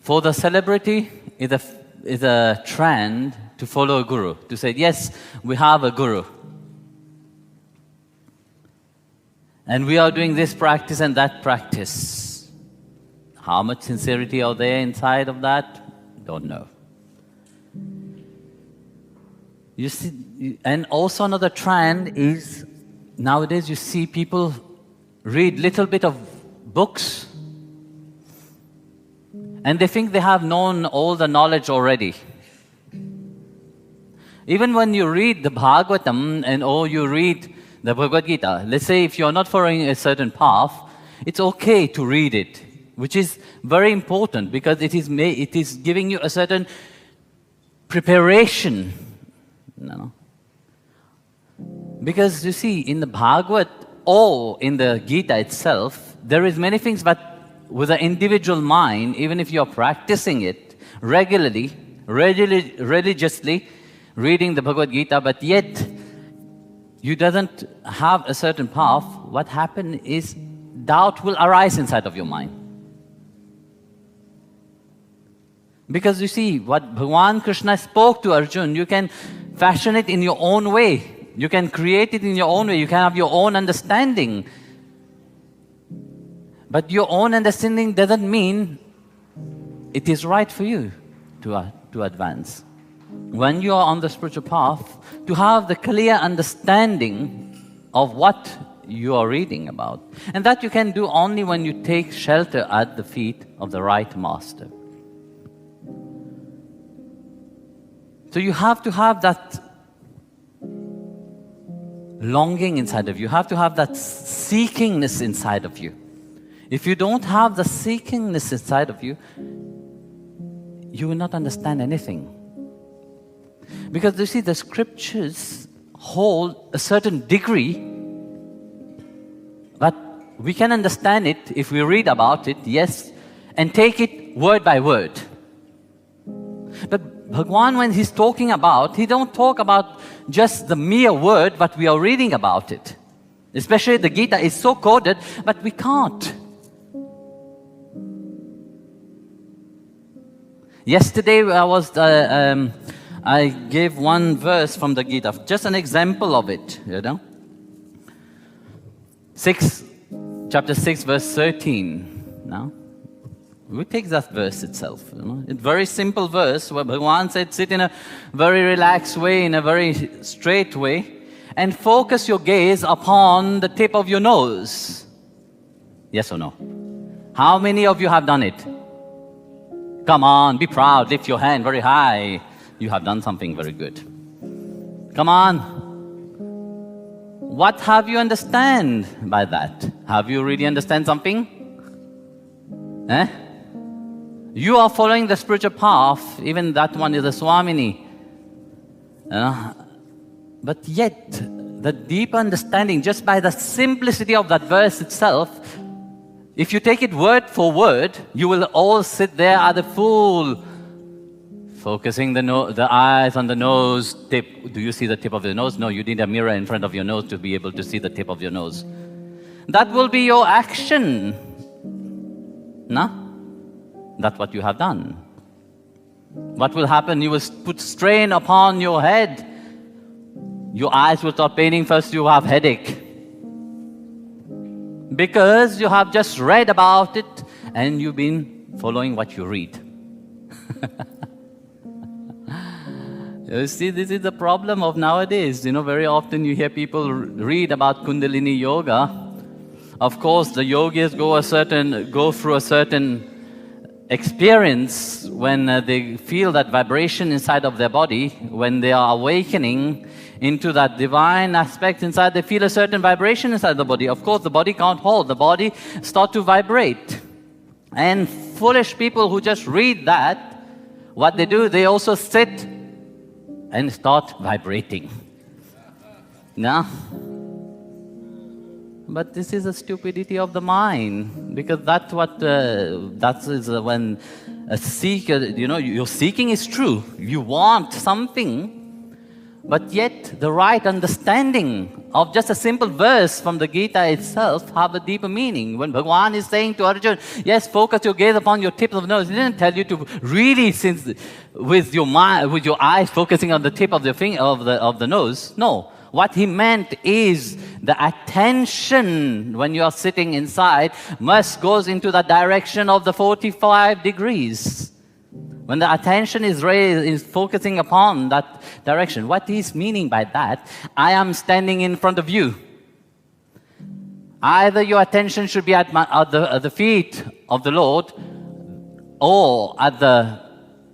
For the celebrity, is a trend to follow a guru, to say, yes, we have a guru. And we are doing this practice and that practice. How much sincerity are there inside of that? Don't know. You see, and also another trend is, nowadays you see people read little bit of books and they think they have known all the knowledge already. Even when you read the Bhagavatam or you read the Bhagavad Gita, let's say if you're not following a certain path, it's okay to read it, which is very important because it is giving you a certain preparation. No. Because you see, in the Bhagavad or in the Gita itself, there is many things, but with an individual mind, even if you're practicing it regularly, religiously, reading the Bhagavad Gita, but yet you doesn't have a certain path, what happens is doubt will arise inside of your mind. Because you see, what Bhagavan Krishna spoke to Arjuna, you can fashion it in your own way. You can create it in your own way. You can have your own understanding. But your own understanding doesn't mean it is right for you to advance. When you are on the spiritual path, to have the clear understanding of what you are reading about. And that you can do only when you take shelter at the feet of the right master. So you have to have that longing inside of you. You have to have that seekingness inside of you. If you don't have the seekingness inside of you, you will not understand anything. Because you see, the scriptures hold a certain degree, but we can understand it if we read about it, yes, and take it word by word. But Bhagwan, when he's talking about, he don't talk about just the mere word, but we are reading about it. Especially the Gita is so coded, but we can't. Yesterday I gave one verse from the Gita, just an example of it, you know. Chapter 6, verse 13. Now, we take that verse itself. You know? It's a very simple verse where Bhagavan said, sit in a very relaxed way, in a very straight way, and focus your gaze upon the tip of your nose. Yes or no? How many of you have done it? Come on, be proud, lift your hand very high. You have done something very good. Come on. What have you understand by that? Have you really understand something? Eh? You are following the spiritual path, even that one is a Swamini. But yet, the deep understanding, just by the simplicity of that verse itself, if you take it word for word, you will all sit there at a fool, focusing the eyes on the nose tip. Do you see the tip of your nose? No, you need a mirror in front of your nose to be able to see the tip of your nose. That will be your action. No? That's what you have done. What will happen? You will put strain upon your head. Your eyes will start paining. First you have headache. Because you have just read about it and you've been following what you read. You see, this is the problem of nowadays. You know, very often you hear people read about Kundalini Yoga. Of course, the yogis go through a certain experience when they feel that vibration inside of their body, when they are awakening into that divine aspect inside, they feel a certain vibration inside the body. Of course, the body can't hold. The body starts to vibrate. And foolish people who just read that, what they do, they also sit and start vibrating. No? But this is a stupidity of the mind, because that's what when a seeker, you know, your seeking is true. You want something, But yet, the right understanding of just a simple verse from the Gita itself have a deeper meaning. When Bhagavan is saying to Arjuna, yes, focus your gaze upon your tip of the nose, he didn't tell you to really, with your mind, with your eyes focusing on the tip of the finger of the nose. No. What he meant is the attention when you are sitting inside must goes into the direction of the 45 degrees. When the attention is raised, is focusing upon that direction. What he's meaning by that, I am standing in front of you. Either your attention should be at the feet of the Lord, or at the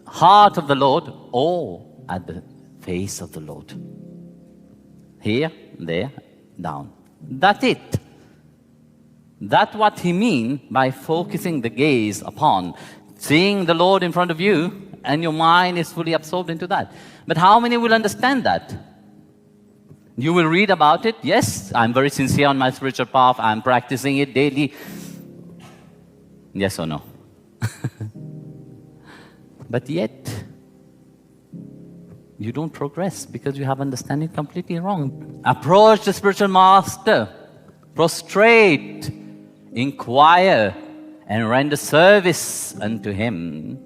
heart of the Lord, or at the face of the Lord. Here, there, down. That's it. That's what he means by focusing the gaze upon seeing the Lord in front of you, and your mind is fully absorbed into that. But how many will understand that? You will read about it. Yes, I'm very sincere on my spiritual path. I'm practicing it daily. Yes or no? But yet, you don't progress because you have understanding completely wrong. Approach the spiritual master. Prostrate. Inquire. And render service unto him,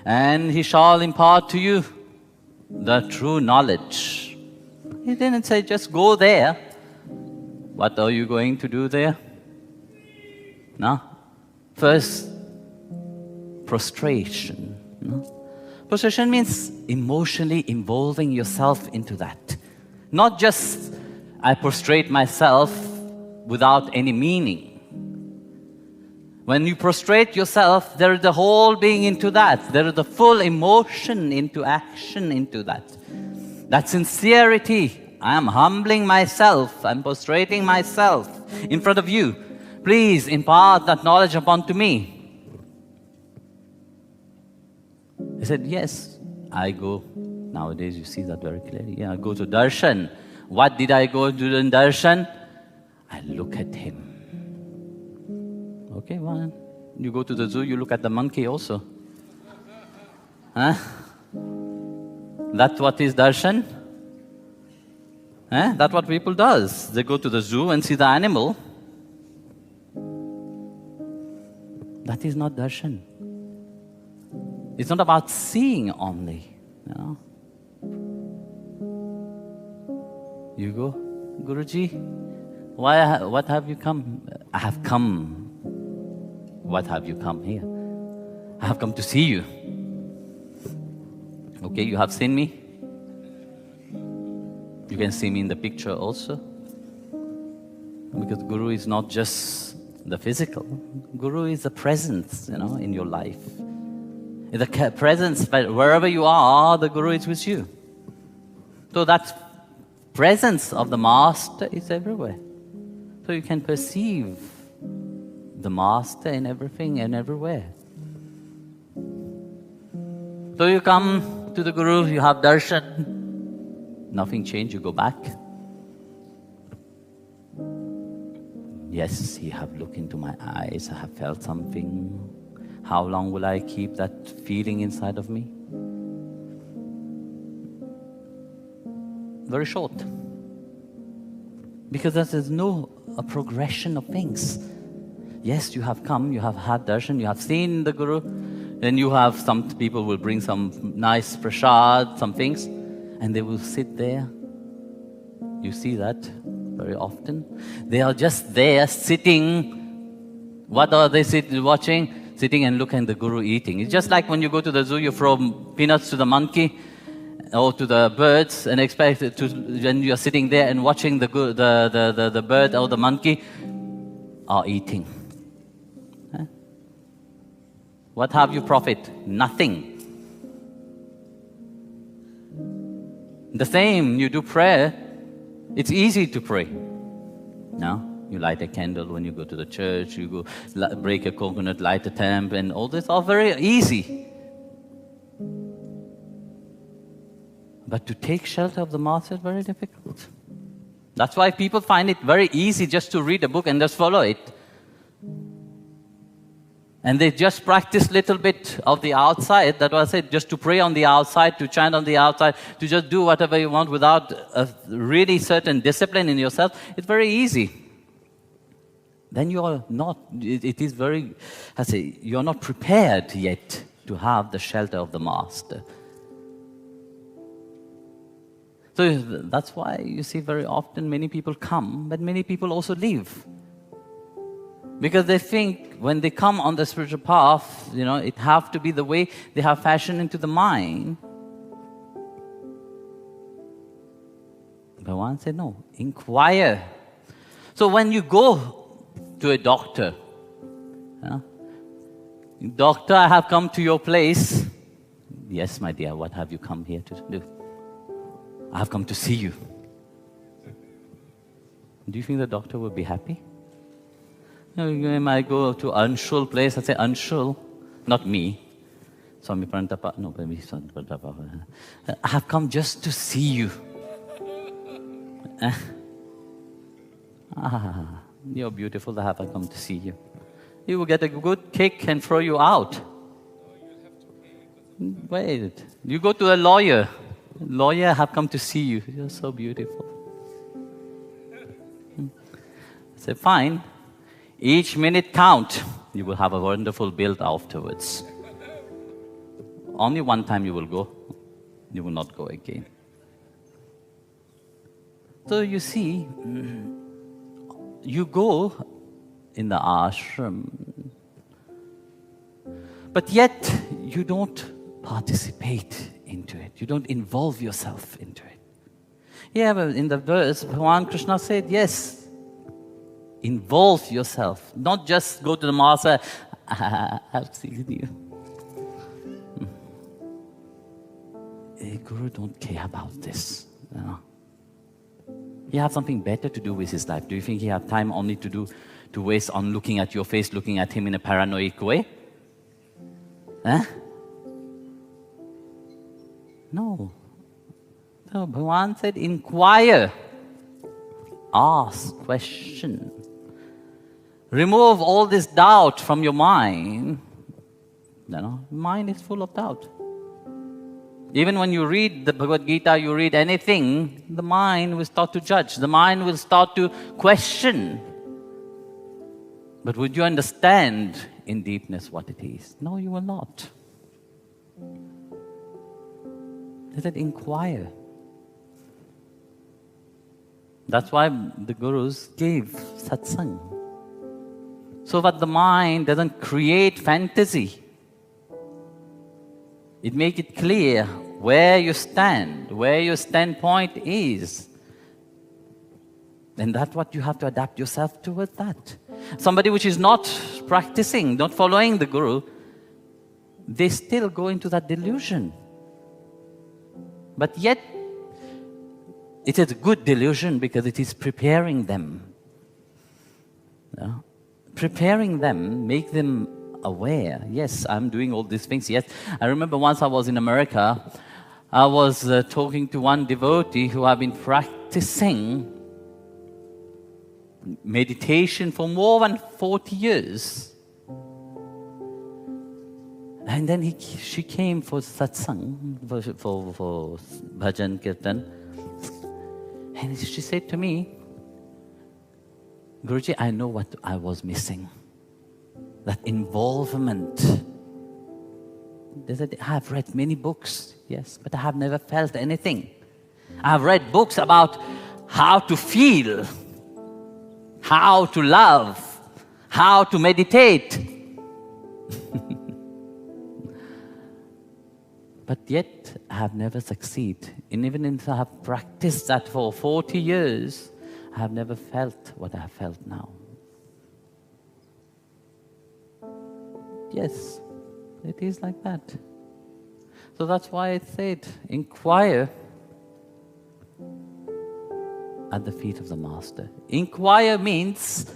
and he shall impart to you the true knowledge. He didn't say just go there. What are you going to do there? No. First, prostration. No? Prostration means emotionally involving yourself into that. Not just I prostrate myself without any meaning. When you prostrate yourself, there is the whole being into that. There is the full emotion into action into that. That sincerity. I am humbling myself. I'm prostrating myself in front of you. Please impart that knowledge upon to me. He said, yes, I go. Nowadays you see that very clearly. Yeah, I go to darshan. What did I go to in darshan? I look at him. Okay, well, you go to the zoo, you look at the monkey also. Huh? That's what is darshan? Huh? That's what people does. They go to the zoo and see the animal. That is not darshan. It's not about seeing only. You know? You go, Guruji, what have you come? I have come. What have you come here? I have come to see you. Okay, you have seen me. You can see me in the picture also. Because Guru is not just the physical. Guru is the presence, in your life. The presence, but wherever you are, the Guru is with you. So that presence of the Master is everywhere. So you can perceive the Master in everything and everywhere. So you come to the Guru, you have darshan, nothing changed, you go back. Yes, he have looked into my eyes, I have felt something. How long will I keep that feeling inside of me? Very short. Because there's no progression of things. Yes, you have come, you have had darshan, you have seen the Guru, then you have some people will bring some nice prasad, some things, and they will sit there. You see that very often. They are just there sitting. What are they watching? Sitting and looking at the Guru eating. It's just like when you go to the zoo, you throw peanuts to the monkey or to the birds and expect it to, when you're sitting there and watching the bird or the monkey are eating. Huh? What have you profit? Nothing. The same, you do prayer, it's easy to pray. No? You light a candle when you go to the church, you go break a coconut, light a lamp, and all this are very easy. But to take shelter of the Master is very difficult. That's why people find it very easy just to read a book and just follow it. And they just practice little bit of the outside. That was it, just to pray on the outside, to chant on the outside, to just do whatever you want without a really certain discipline in yourself. It's very easy. Then you are not, it is very, you're not prepared yet to have the shelter of the Master. So that's why you see very often many people come, but many people also leave. Because they think when they come on the spiritual path, it have to be the way they have fashioned into the mind. Bhagavan said, no, inquire. So when you go to a doctor, doctor, I have come to your place. Yes, my dear, what have you come here to do? I have come to see you. Do you think the doctor will be happy? You might go to Anshul place, I say, Anshul, not me. Swami Prantapa, no, Swami Prantapa. I have come just to see you. You're beautiful, I have come to see you. He will get a good kick and throw you out. Wait, you go to a lawyer. Lawyer, I have come to see you. You're so beautiful. I say, fine. Each minute count. You will have a wonderful bill afterwards. Only one time you will go. You will not go again. So you see, you go in the ashram, but yet you don't participate into it. You don't involve yourself into it. Yeah, but in the verse, Bhagavan Krishna said, yes, involve yourself. Not just go to the Master, I've seen you. Guru don't care about this. He has something better to do with his life. Do you think he has time only to waste on looking at your face, looking at him in a paranoid way? No. So Bhagavan said, inquire, ask, question. Remove all this doubt from your mind. Mind is full of doubt. Even when you read the Bhagavad Gita, you read anything, the mind will start to judge. The mind will start to question. But would you understand in deepness what it is? No, you will not. He said, inquire. That's why the Gurus gave satsang. So that the mind doesn't create fantasy. It makes it clear where you stand, where your standpoint is. And that's what you have to adapt yourself towards that. Somebody which is not practicing, not following the Guru, they still go into that delusion. But yet, it is a good delusion because it is preparing them. Preparing them, make them aware. Yes, I'm doing all these things. Yes, I remember once I was in America, I was talking to one devotee who had been practicing meditation for more than 40 years. And then she came for satsang, for bhajan kirtan. And she said to me, Guruji, I know what I was missing. That involvement. They said, I have read many books, yes, but I have never felt anything. I have read books about how to feel, how to love, how to meditate. But yet, I have never succeeded. And even if I have practiced that for 40 years, I have never felt what I have felt now. Yes, it is like that. So that's why I said, inquire at the feet of the Master. Inquire means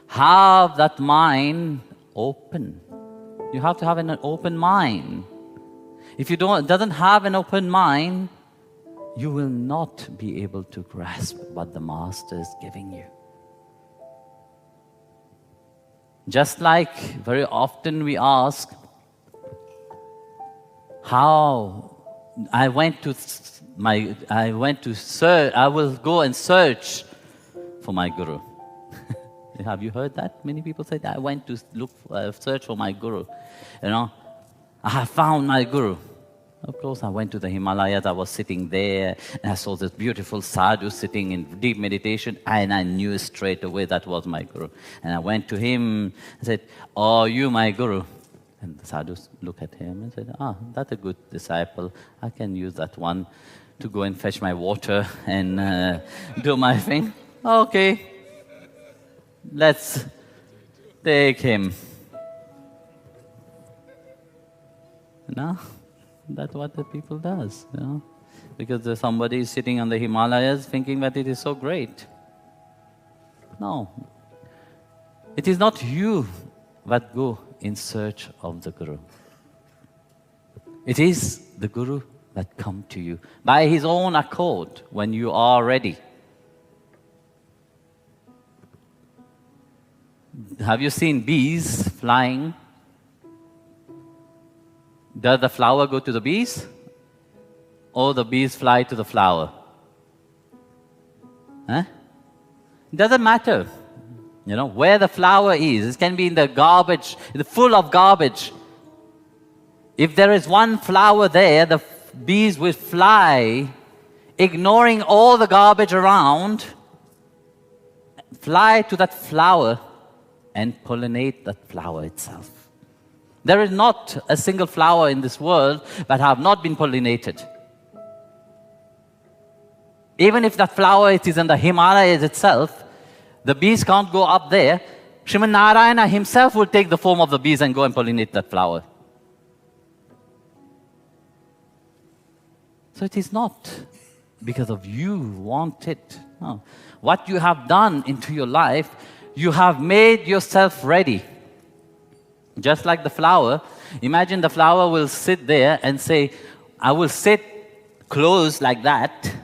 have that mind open. You have to have an open mind. If you doesn't have an open mind, you will not be able to grasp what the Master is giving you. Just like very often we ask, how I will go and search for my guru. Have you heard that? Many people say that I went to search for my guru. I have found my guru. Of course, I went to the Himalayas. I was sitting there, and I saw this beautiful sadhu sitting in deep meditation, and I knew straight away that was my guru. And I went to him and said, "Oh, you my guru?" And the sadhu looked at him and said, "That's a good disciple. I can use that one to go and fetch my water and do my thing. Okay, let's take him." That's what the people does, because somebody is sitting on the Himalayas thinking that it is so great. No, it is not you that go in search of the Guru. It is the Guru that comes to you by his own accord when you are ready. Have you seen bees flying? Does the flower go to the bees? Or the bees fly to the flower? It doesn't matter. Where the flower is. It can be in the garbage, full of garbage. If there is one flower there, the bees will fly, ignoring all the garbage around, fly to that flower and pollinate that flower itself. There is not a single flower in this world that have not been pollinated. Even if that flower is in the Himalayas itself, the bees can't go up there. Srimad Narayana himself will take the form of the bees and go and pollinate that flower. So it is not because of you want it. No. What you have done into your life, you have made yourself ready. Just like the flower, imagine the flower will sit there and say, I will sit close like that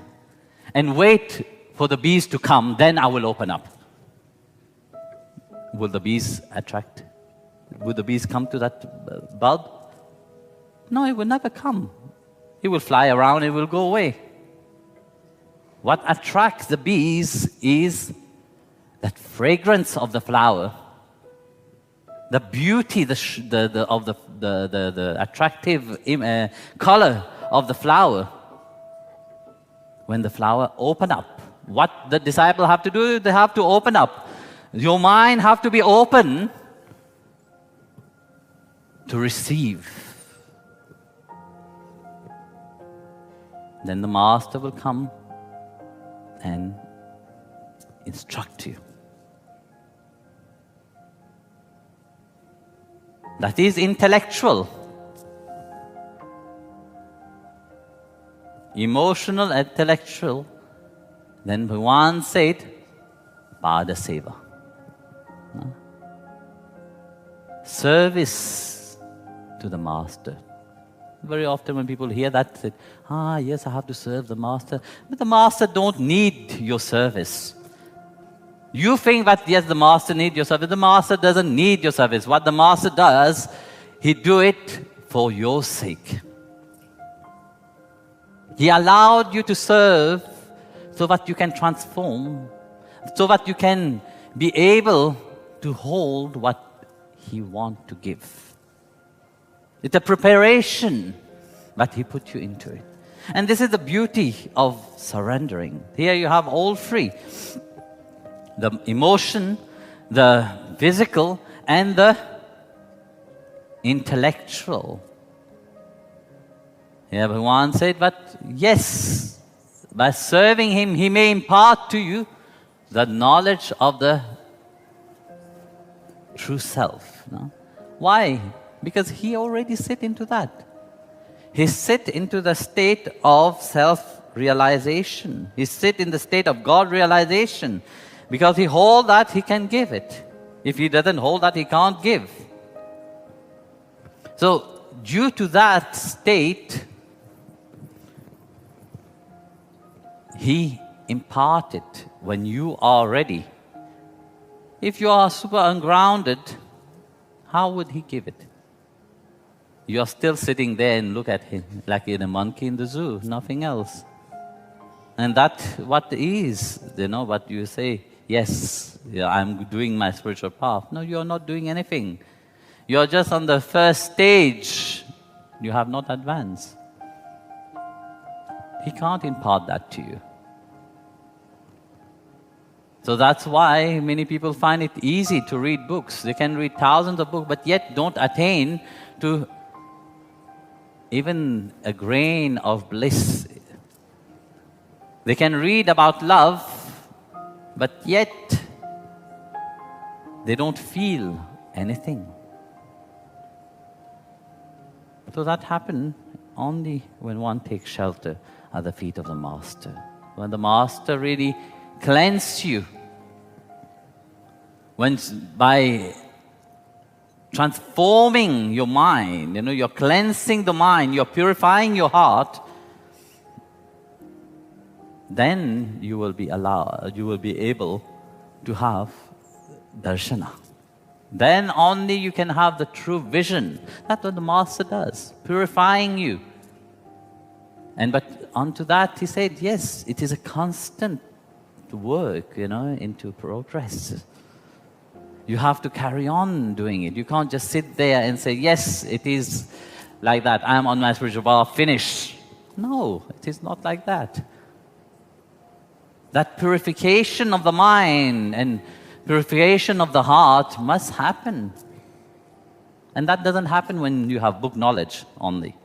and wait for the bees to come, then I will open up. Will the bees attract? Will the bees come to that bulb? No, it will never come. It will fly around, it will go away. What attracts the bees is that fragrance of the flower, the beauty of the attractive color of the flower. When the flower open up, what the disciple have to do? They have to open up. Your mind have to be open to receive. Then the master will come and instruct you. That is intellectual. Emotional, intellectual. Then Bhagavan said, Pada Seva. Service to the master. Very often when people hear that, they say, yes, I have to serve the master. But the master don't need your service. You think that, yes, the master needs your service. The master doesn't need your service. What the master does, he do it for your sake. He allowed you to serve so that you can transform, so that you can be able to hold what he wants to give. It's a preparation that he put you into it. And this is the beauty of surrendering. Here you have all three. The emotion, the physical, and the intellectual. Yeah, Bhagavan said that, yes, by serving him, he may impart to you the knowledge of the true self. No? Why? Because he already sit into that. He sit into the state of self-realization. He sit in the state of God realization. Because he hold that, he can give it. If he doesn't hold that, he can't give. So, due to that state, he imparted when you are ready. If you are super ungrounded, how would he give it? You're still sitting there and look at him like you're a monkey in the zoo, nothing else. And that what is, what you say, yes, yeah, I'm doing my spiritual path. No, you're not doing anything. You're just on the first stage. You have not advanced. He can't impart that to you. So that's why many people find it easy to read books. They can read thousands of books, but yet don't attain to even a grain of bliss. They can read about love, but yet they don't feel anything. So that happens only when one takes shelter at the feet of the Master. When the Master really cleanse you. When by transforming your mind, you're cleansing the mind, you're purifying your heart, then you will be able to have darshana. Then only you can have the true vision. That's what the Master does, purifying you. But unto that he said, yes, it is a constant work, into progress. You have to carry on doing it. You can't just sit there and say, yes, it is like that. I'm on my spiritual path, finish. No, it is not like that. That purification of the mind and purification of the heart must happen. And that doesn't happen when you have book knowledge only.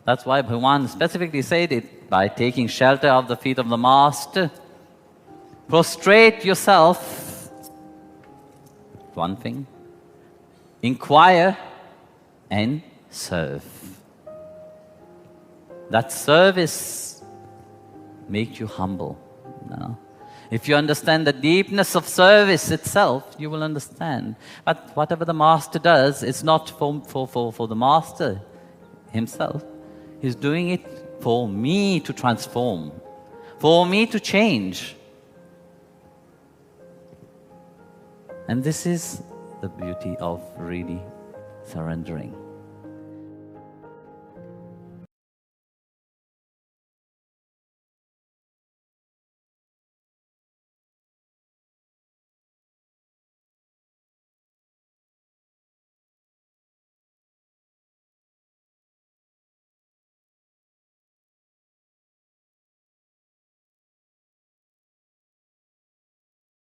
That's why Bhagavan specifically said it by taking shelter of the feet of the Master. Prostrate yourself. One thing. Inquire and serve. That service makes you humble. If you understand the deepness of service itself, you will understand. But whatever the Master does, it's not for the Master himself. He's doing it for me to transform, for me to change. And this is the beauty of really surrendering.